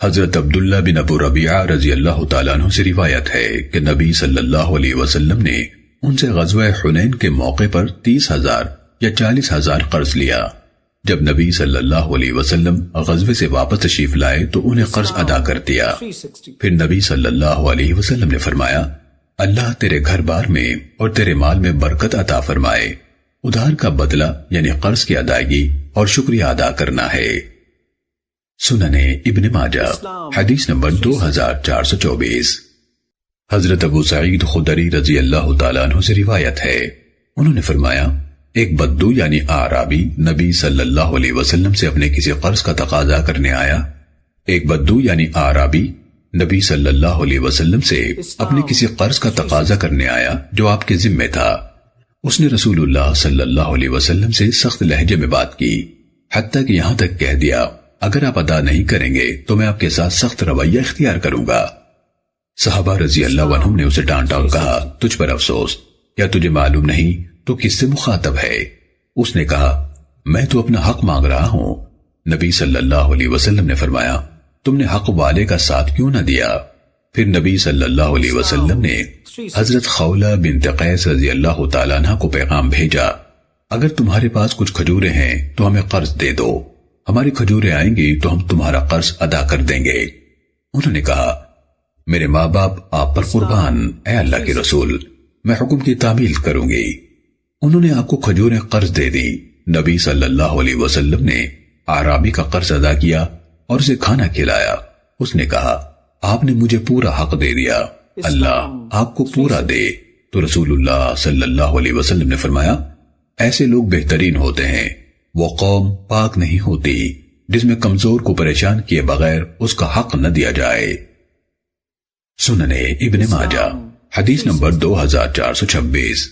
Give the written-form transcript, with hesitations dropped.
حضرت عبداللہ بن ابو ربیعہ رضی اللہ تعالیٰ عنہ سے روایت ہے کہ نبی صلی اللہ علیہ وسلم نے ان سے غزوہ حنین کے موقع پر 30,000 یا 40,000 قرض لیا۔ جب نبی صلی اللہ علیہ وسلم غزوے سے واپس تشریف لائے تو انہیں قرض ادا کر دیا۔ پھر نبی صلی اللہ علیہ وسلم نے فرمایا، اللہ تیرے گھر بار میں اور تیرے مال میں برکت عطا فرمائے۔ ادھار کا بدلہ یعنی قرض کی ادائیگی اور شکریہ ادا کرنا ہے۔ سننے ابن ماجہ حدیث نمبر 2424۔ حضرت ابو سعید خدری رضی اللہ تعالیٰ عنہ سے روایت ہے، انہوں نے فرمایا، ایک بدو یعنی اعرابی نبی صلی اللہ علیہ وسلم سے اپنے کسی قرض کا تقاضا کرنے آیا۔ ایک بدو یعنی اعرابی نبی صلی اللہ علیہ وسلم سے اپنے کسی قرض کا تقاضا کرنے آیا جو آپ کے ذمہ تھا۔ اس نے رسول اللہ صلی اللہ علیہ وسلم سے سخت لہجے میں بات کی، حتیٰ کہ یہاں تک کہہ دیا، اگر آپ ادا نہیں کریں گے تو میں آپ کے ساتھ سخت رویہ اختیار کروں گا۔ صحابہ رضی اللہ عنہم نے اسے ڈانٹا اور کہا، تجھ پر افسوس، کیا تجھے معلوم نہیں تو کس سے مخاطب ہے؟ اس نے کہا، میں تو اپنا حق مانگ رہا ہوں۔ نبی صلی اللہ علیہ وسلم نے فرمایا، تم نے حق والے کا ساتھ کیوں نہ دیا؟ پھر نبی صلی اللہ علیہ وسلم نے حضرت خولہ بنت قیس رضی اللہ تعالیٰ عنہ کو پیغام بھیجا، اگر تمہارے پاس کچھ کھجوریں ہیں تو ہمیں قرض دے دو، ہماری کھجوریں آئیں گی تو ہم تمہارا قرض ادا کر دیں گے۔ انہوں نے کہا، میرے ماں باپ آپ پر قربان، اے اللہ کے رسول، میں حکم کی تعمیل کروں گی۔ انہوں نے آپ کو کھجوریں قرض دے دی۔ نبی صلی اللہ علیہ وسلم نے اعرابی کا قرض ادا کیا اور اسے کھانا کھلایا۔ اس نے کہا، آپ نے مجھے پورا حق دے دیا، اللہ آپ کو پورا دے۔ تو رسول اللہ صلی اللہ علیہ وسلم نے فرمایا، ایسے لوگ بہترین ہوتے ہیں، وہ قوم پاک نہیں ہوتی جس میں کمزور کو پریشان کیے بغیر اس کا حق نہ دیا جائے۔ سننے ابن ماجہ حدیث نمبر 2426۔